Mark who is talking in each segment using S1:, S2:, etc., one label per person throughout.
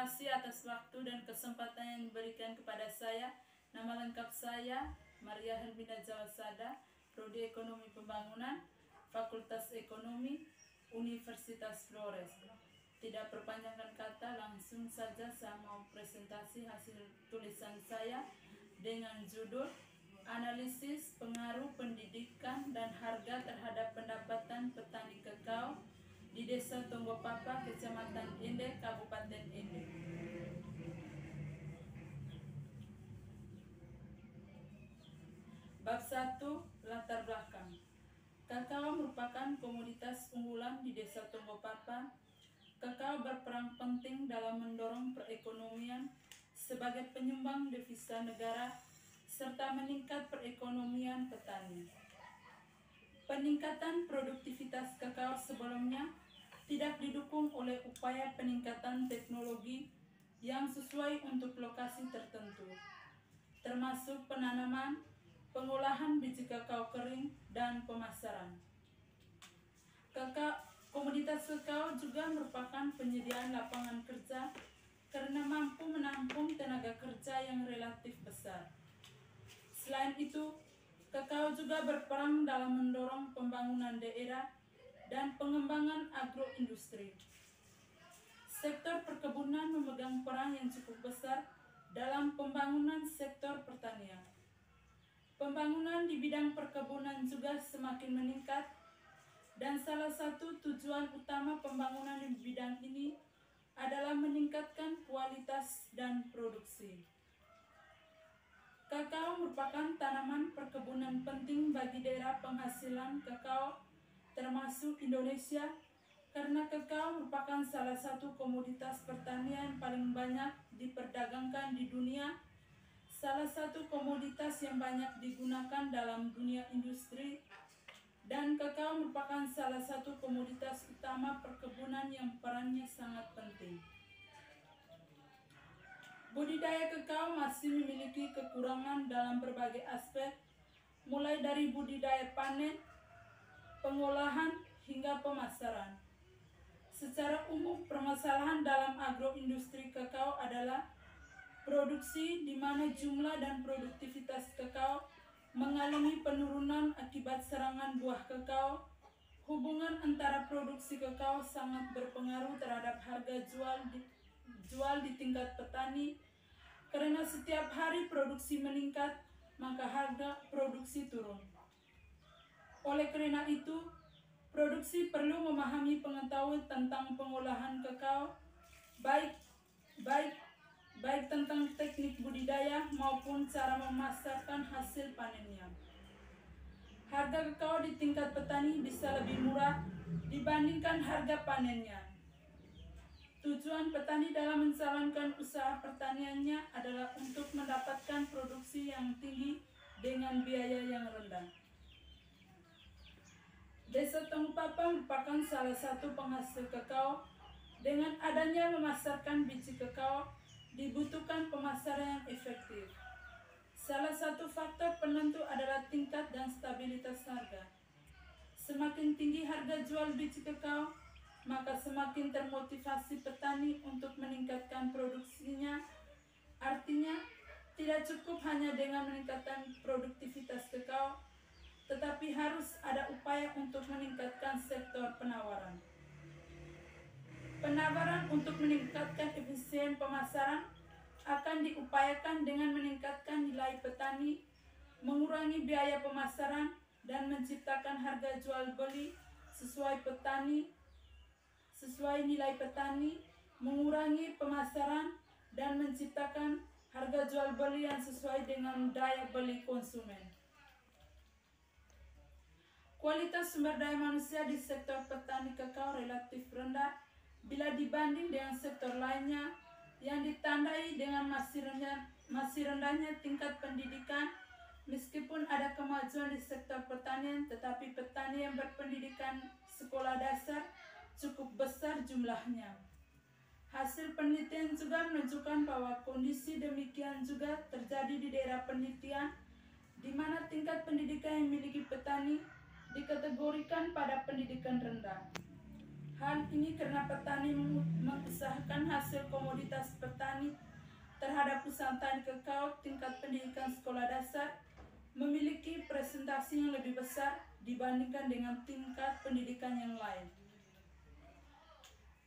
S1: kasih atas waktu dan kesempatan yang diberikan kepada saya. Nama lengkap saya Maria Hermina Jawasada, Prodi Ekonomi Pembangunan, Fakultas Ekonomi, Universitas Flores. Tidak perpanjangkan kata, langsung saja saya mau presentasi hasil tulisan saya dengan judul Analisis Pengaruh Pendidikan dan Harga Terhadap Pendapatan Petani Kakao di Desa Tonggopapa, Kecamatan Ende, Kabupaten Ende. Bab 1. Latar belakang. Kakao merupakan komoditas unggulan di Desa Tonggopapa. Kakao berperan penting dalam mendorong perekonomian sebagai penyumbang devisa negara serta meningkat perekonomian petani. Peningkatan produktivitas kakao sebelumnya tidak didukung oleh upaya peningkatan teknologi yang sesuai untuk lokasi tertentu, termasuk penanaman, pengolahan biji kakao kering, dan pemasaran. Komoditas kakao juga merupakan penyediaan lapangan kerja karena mampu menampung tenaga kerja yang relatif besar. Selain itu, kakao juga berperan dalam mendorong pembangunan daerah dan pengembangan agroindustri. Sektor perkebunan memegang peran yang cukup besar dalam pembangunan sektor pertanian. Pembangunan di bidang perkebunan juga semakin meningkat, dan salah satu tujuan utama pembangunan di bidang ini adalah meningkatkan kualitas dan produksi. Kakao merupakan tanaman perkebunan penting bagi daerah penghasilan kakao termasuk Indonesia karena kakao merupakan salah satu komoditas pertanian paling banyak diperdagangkan di dunia, salah satu komoditas yang banyak digunakan dalam dunia industri, dan kakao merupakan salah satu komoditas utama perkebunan yang perannya sangat penting. Budidaya kakao masih memiliki kekurangan dalam berbagai aspek, mulai dari budidaya panen, pengolahan, hingga pemasaran. Secara umum, permasalahan dalam agroindustri kakao adalah produksi di mana jumlah dan produktivitas kakao mengalami penurunan akibat serangan buah kakao. Hubungan antara produksi kakao sangat berpengaruh terhadap harga jual di tingkat petani, karena setiap hari produksi meningkat, maka harga produksi turun. Oleh karena itu, produksi perlu memahami pengetahuan tentang pengolahan kakao, baik tentang teknik budidaya maupun cara memasarkan hasil panennya. Harga kakao di tingkat petani bisa lebih murah dibandingkan harga panennya. Tujuan petani dalam menjalankan usaha pertaniannya adalah untuk mendapatkan produksi yang tinggi dengan biaya yang rendah. Desa Tonggopapa merupakan salah satu penghasil kakao. Dengan adanya memasarkan biji kakao, dibutuhkan pemasaran yang efektif. Salah satu faktor penentu adalah tingkat dan stabilitas harga. Semakin tinggi harga jual biji kakao, maka semakin termotivasi petani untuk meningkatkan produksinya. Artinya, tidak cukup hanya dengan meningkatkan produktivitas kakao, tetapi harus ada upaya untuk meningkatkan sektor penawaran. Penawaran untuk meningkatkan efisien pemasaran akan diupayakan dengan meningkatkan nilai petani, mengurangi biaya pemasaran, dan menciptakan harga jual beli sesuai nilai petani, mengurangi pemasaran, dan menciptakan harga jual beli yang sesuai dengan daya beli konsumen. Kualitas sumber daya manusia di sektor petani kakao relatif rendah bila dibanding dengan sektor lainnya yang ditandai dengan masih rendahnya tingkat pendidikan. Meskipun ada kemajuan di sektor pertanian, tetapi petani yang berpendidikan sekolah dasar cukup besar jumlahnya. Hasil penelitian juga menunjukkan bahwa kondisi demikian juga terjadi di daerah penelitian, di mana tingkat pendidikan yang dimiliki petani dikategorikan pada pendidikan rendah. Hal ini karena petani mengusahakan hasil komoditas terhadap usaha tani kakao tingkat pendidikan sekolah dasar memiliki presentasi yang lebih besar dibandingkan dengan tingkat pendidikan yang lain.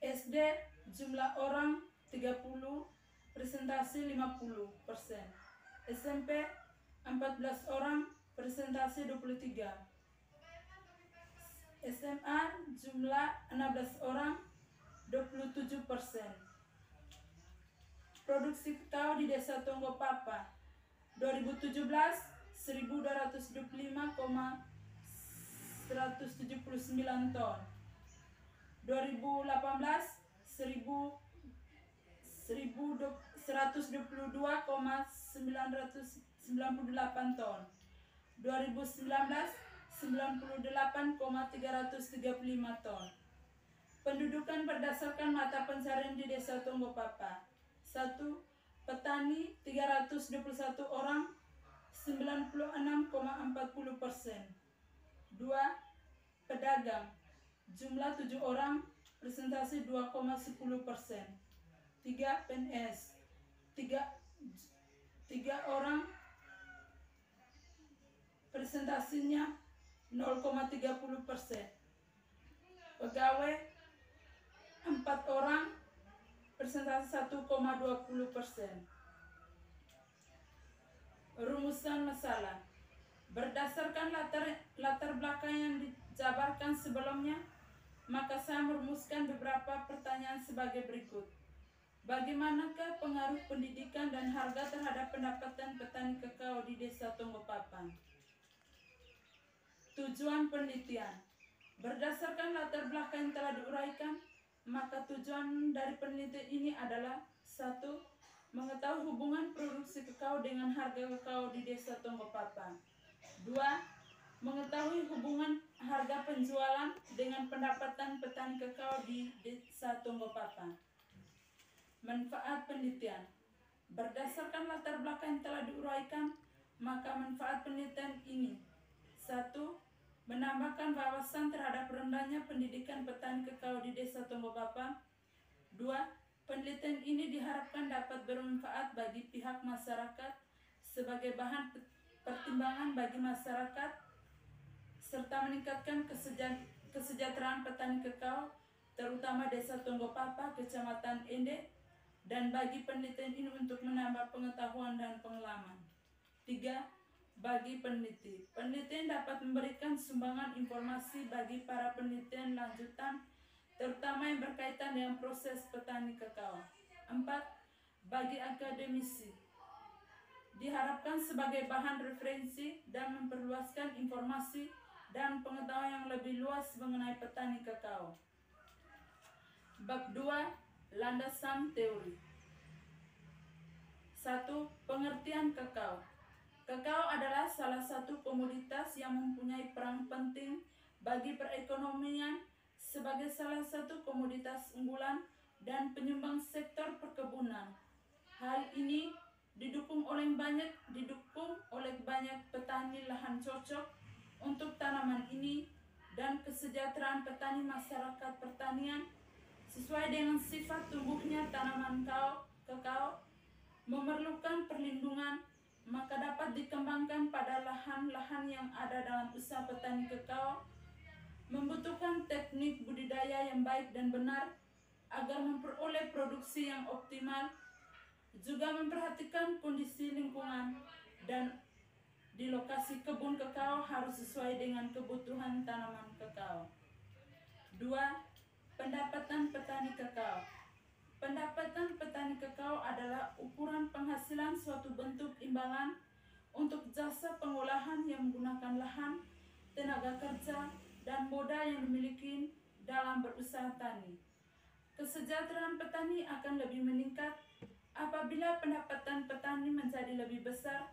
S1: SD jumlah orang 30, presentasi 50%. SMP 14 orang, presentasi 23. SMA jumlah 16 orang, 27%. Produksi kakao di Desa Tonggo Papa 2017 1225,179 ton. 2018 122,998 ton. 2019 98,335 ton. Pendudukan berdasarkan mata pencarian di Desa Tonggo Papa. 1. Petani 321 orang, 96,40%. 2. Pedagang jumlah 7 orang, presentasi 2,10%. 3. PNS 3 orang, presentasinya 0,30%. Pegawai 4 orang, presentasi 1,20%. Rumusan masalah. Berdasarkan latar belakang yang dijabarkan sebelumnya, maka saya merumuskan beberapa pertanyaan sebagai berikut. Bagaimanakah pengaruh pendidikan dan harga terhadap pendapatan petani kakao di Desa Tonggo Papa? Tujuan penelitian. Berdasarkan latar belakang yang telah diuraikan, maka tujuan dari penelitian ini adalah 1. Mengetahui hubungan produksi kakao dengan harga kakao di Desa Tonggo Papa. 2. Mengetahui hubungan harga penjualan dengan pendapatan petani kakao di Desa Tonggo Papa. Manfaat penelitian. Berdasarkan latar belakang yang telah diuraikan, maka manfaat penelitian ini 1. Menambahkan wawasan terhadap rendahnya pendidikan petani kakao di Desa Tonggo Papa. 2. Penelitian ini diharapkan dapat bermanfaat bagi pihak masyarakat sebagai bahan pertimbangan bagi masyarakat serta meningkatkan kesejahteraan petani kakao terutama Desa Tonggo Papa, Kecamatan Ende, dan bagi penelitian ini untuk menambah pengetahuan dan pengalaman. 3. Bagi peneliti, penelitian dapat memberikan sumbangan informasi bagi para penelitian lanjutan, terutama yang berkaitan dengan proses petani kakao. 4. Bagi akademisi, diharapkan sebagai bahan referensi dan memperluaskan informasi dan pengetahuan yang lebih luas mengenai petani kakao. Bab 2. Landasan teori. 1. Pengertian kakao. Kakao adalah salah satu komoditas yang mempunyai peran penting bagi perekonomian sebagai salah satu komoditas unggulan dan penyumbang sektor perkebunan. Hal ini didukung oleh banyak petani lahan cocok untuk tanaman ini dan kesejahteraan petani masyarakat pertanian sesuai dengan sifat tumbuhnya tanaman kakao memerlukan perlindungan, maka dapat dikembangkan pada lahan-lahan yang ada dalam usaha petani kakao, membutuhkan teknik budidaya yang baik dan benar agar memperoleh produksi yang optimal, juga memperhatikan kondisi lingkungan dan di lokasi kebun kakao harus sesuai dengan kebutuhan tanaman kakao. 2. Pendapatan petani kakao. Pendapatan petani kakao adalah ukuran penghasilan suatu bentuk imbalan untuk jasa pengolahan yang menggunakan lahan, tenaga kerja, dan modal yang dimiliki dalam berusaha tani. Kesejahteraan petani akan lebih meningkat apabila pendapatan petani menjadi lebih besar,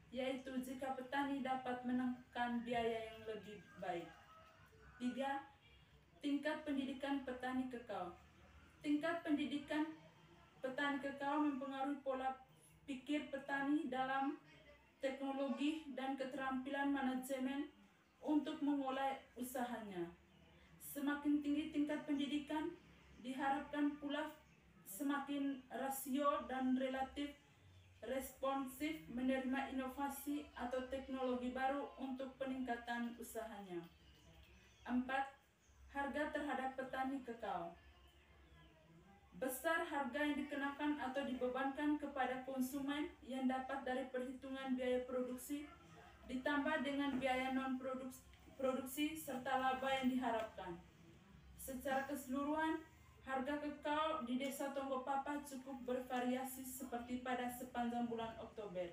S1: yaitu jika petani dapat menekan biaya yang lebih baik. 3. Tingkat pendidikan petani kakao. Tingkat pendidikan petani kakao mempengaruhi pola pikir petani dalam teknologi dan keterampilan manajemen untuk mengolah usahanya. Semakin tinggi tingkat pendidikan, diharapkan pula semakin rasio dan relatif responsif menerima inovasi atau teknologi baru untuk peningkatan usahanya. 4. Harga terhadap petani kakao. Besar harga yang dikenakan atau dibebankan kepada konsumen yang dapat dari perhitungan biaya produksi ditambah dengan biaya non-produksi serta laba yang diharapkan. Secara keseluruhan, harga kakao di Desa Tonggopapa cukup bervariasi seperti pada sepanjang bulan Oktober,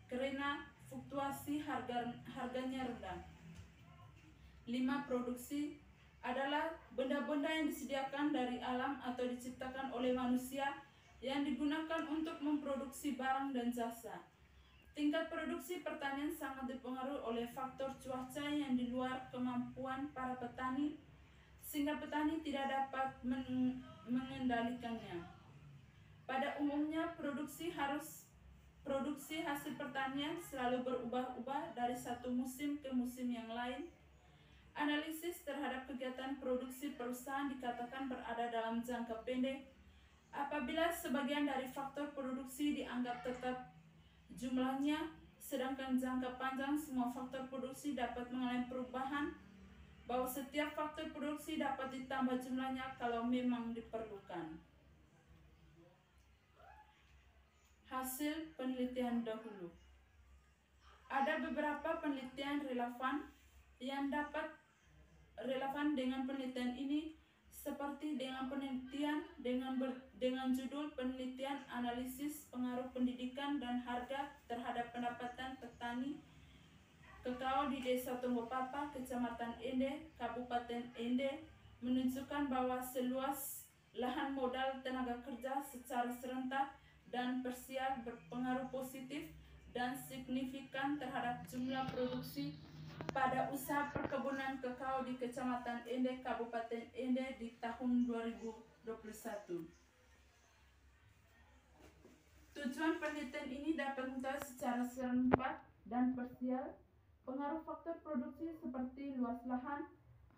S1: karena fluktuasi harganya rendah. 5. Produksi adalah benda-benda yang disediakan dari alam atau diciptakan oleh manusia yang digunakan untuk memproduksi barang dan jasa. Tingkat produksi pertanian sangat dipengaruhi oleh faktor cuaca yang di luar kemampuan para petani, sehingga petani tidak dapat mengendalikannya. Pada umumnya, produksi hasil pertanian selalu berubah-ubah dari satu musim ke musim yang lain. Analisis terhadap kegiatan produksi perusahaan dikatakan berada dalam jangka pendek apabila sebagian dari faktor produksi dianggap tetap jumlahnya, sedangkan jangka panjang semua faktor produksi dapat mengalami perubahan, bahwa setiap faktor produksi dapat ditambah jumlahnya kalau memang diperlukan. Hasil penelitian dahulu. Ada beberapa penelitian relevan yang dapat relevan dengan penelitian ini, seperti dengan penelitian dengan judul penelitian analisis pengaruh pendidikan dan harga terhadap pendapatan petani kakao di Desa Tonggopapa, Kecamatan Ende, Kabupaten Ende, menunjukkan bahwa seluas lahan modal tenaga kerja secara serentak dan parsial berpengaruh positif dan signifikan terhadap jumlah produksi pada usaha perkebunan kakao di Kecamatan Ende, Kabupaten Ende di tahun 2021. Tujuan penelitian ini dapat mengetahui secara serempak dan parsial pengaruh faktor produksi seperti luas lahan,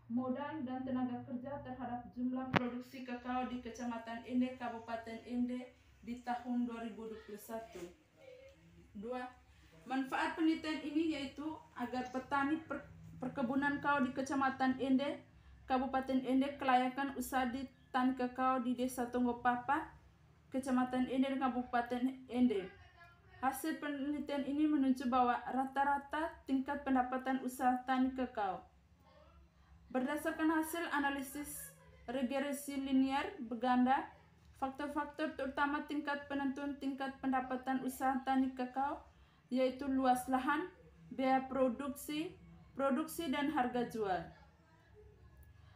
S1: modal, dan tenaga kerja terhadap jumlah produksi kakao di Kecamatan Ende, Kabupaten Ende di tahun 2021. 2. Manfaat penelitian ini yaitu agar petani perkebunan kakao di Kecamatan Ende, Kabupaten Ende kelayakan usaha di tani kakao di Desa Tonggopapa, Kecamatan Ende dan Kabupaten Ende. Hasil penelitian ini menunjukkan bahwa rata-rata tingkat pendapatan usaha tani kakao berdasarkan hasil analisis regresi linear berganda, faktor-faktor terutama tingkat penentuan tingkat pendapatan usaha tani kakao yaitu luas lahan, biaya produksi, dan harga jual.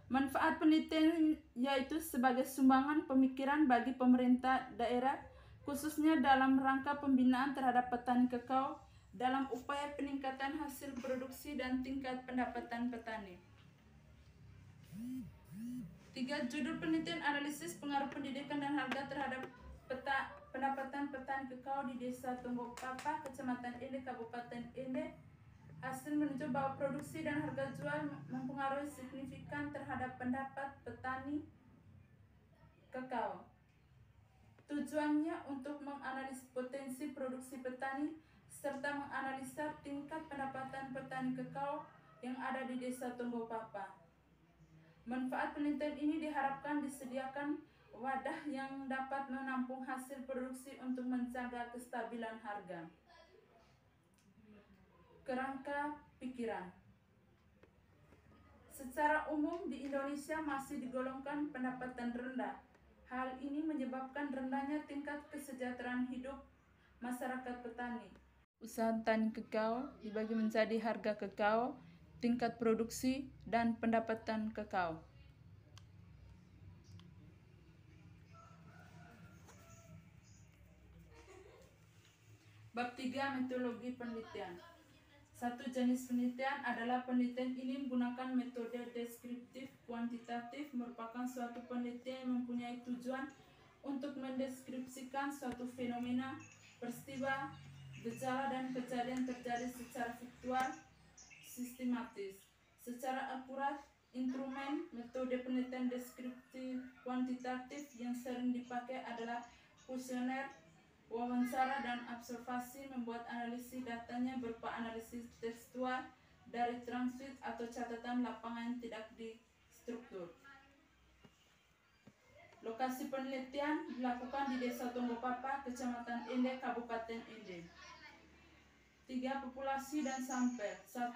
S1: Manfaat penelitian yaitu sebagai sumbangan pemikiran bagi pemerintah daerah, khususnya dalam rangka pembinaan terhadap petani kakao dalam upaya peningkatan hasil produksi dan tingkat pendapatan petani. 3. Judul penelitian analisis pengaruh pendidikan dan harga terhadap pendapatan petani kakao di Desa Tonggopapa, Kecamatan Ende, Kabupaten Ende. Hasil menunjukkan bahwa produksi dan harga jual mempengaruhi signifikan terhadap pendapat petani kakao. Tujuannya untuk menganalisis potensi produksi petani serta menganalisa tingkat pendapatan petani kakao yang ada di Desa Tonggopapa. Manfaat penelitian ini diharapkan disediakan wadah yang dapat menampung hasil produksi untuk menjaga kestabilan harga. Kerangka pikiran. Secara umum di Indonesia masih digolongkan pendapatan rendah. Hal ini menyebabkan rendahnya tingkat kesejahteraan hidup masyarakat petani. Usaha tani kakao dibagi menjadi harga kakao, tingkat produksi, dan pendapatan kakao. Bab 3. Metodologi penelitian. Satu jenis penelitian adalah penelitian ini menggunakan metode deskriptif kuantitatif, merupakan suatu penelitian yang mempunyai tujuan untuk mendeskripsikan suatu fenomena, peristiwa, gejala, dan kejadian terjadi secara faktual, sistematis, secara akurat. Instrumen metode penelitian deskriptif kuantitatif yang sering dipakai adalah kuesioner, wawancara dan observasi, membuat analisis datanya berupa analisis tekstual dari transkrip atau catatan lapangan yang tidak distruktur. Lokasi penelitian dilakukan di Desa Tonggopapa, Kecamatan Ende, Kabupaten Ende. 3. Populasi dan sampel. 1.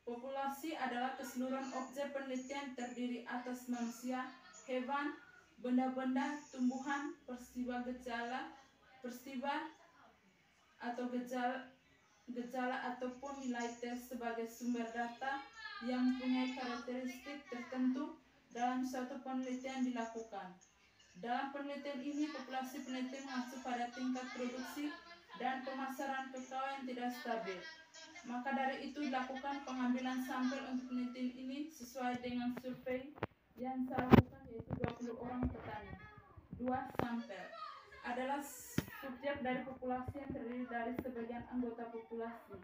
S1: Populasi adalah keseluruhan objek penelitian terdiri atas manusia, hewan, benda-benda, tumbuhan, peristiwa atau gejala ataupun nilai tes sebagai sumber data yang mempunyai karakteristik tertentu dalam suatu penelitian dilakukan. Dalam penelitian ini, populasi penelitian mengacu pada tingkat produksi dan pemasaran kakao yang tidak stabil. Maka dari itu dilakukan pengambilan sampel untuk penelitian ini sesuai dengan survei yang saya lakukan, yaitu 20 orang petani. 2. Sampel adalah subjek dari populasi yang terdiri dari sebagian anggota populasi.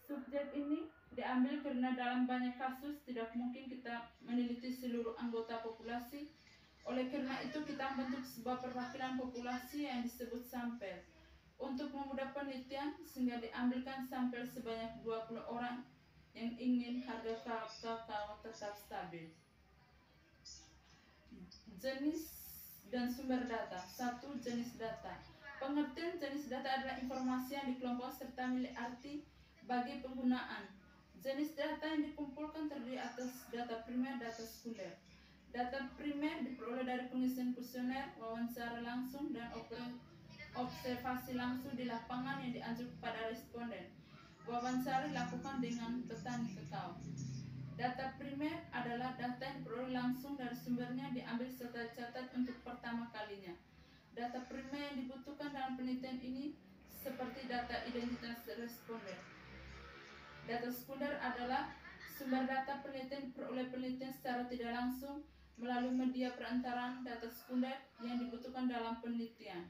S1: Subjek ini diambil karena dalam banyak kasus tidak mungkin kita meneliti seluruh anggota populasi. Oleh karena itu kita membentuk sebuah perwakilan populasi yang disebut sampel. Untuk memudah penelitian, sehingga diambilkan sampel sebanyak 20 orang yang ingin harga kakao tetap stabil. Jenis dan sumber data. 1. Jenis data. Pengertian jenis data adalah informasi yang dikelompokkan serta milik arti bagi penggunaan. Jenis data yang dikumpulkan terdiri atas data primer, data sekunder. Data primer diperoleh dari pengisian kuesioner, wawancara langsung, dan observasi langsung di lapangan yang dianjurkan pada responden. Wawancara dilakukan dengan petani kakao. Data primer adalah data yang diperoleh langsung dari sumbernya, diambil serta dicatat untuk pertama kalinya. Data primer yang dibutuhkan dalam penelitian ini seperti data identitas responden. Data sekunder adalah sumber data penelitian diperoleh penelitian secara tidak langsung melalui media perantaraan data sekunder yang dibutuhkan dalam penelitian.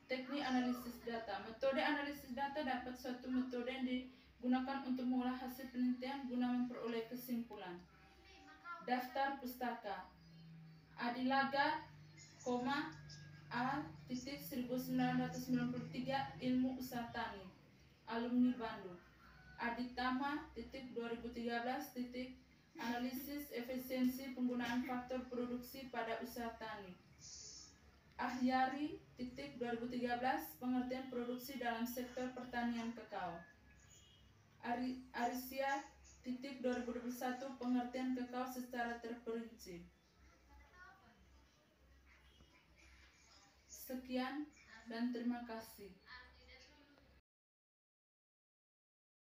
S1: Teknik analisis data. Metode analisis data dapat suatu metode yang digunakan untuk mengolah hasil penelitian guna memperoleh kesimpulan. Daftar pustaka. Adilaga, A. 1993 Ilmu Usaha Tani. Alumni Bandung. Aditama 2013 Analisis efisiensi penggunaan faktor produksi pada usaha tani. Ahyari 2013 Pengertian produksi dalam sektor pertanian kakao. Arisia 2021 Pengertian kakao secara terperinci. Sekian dan terima kasih.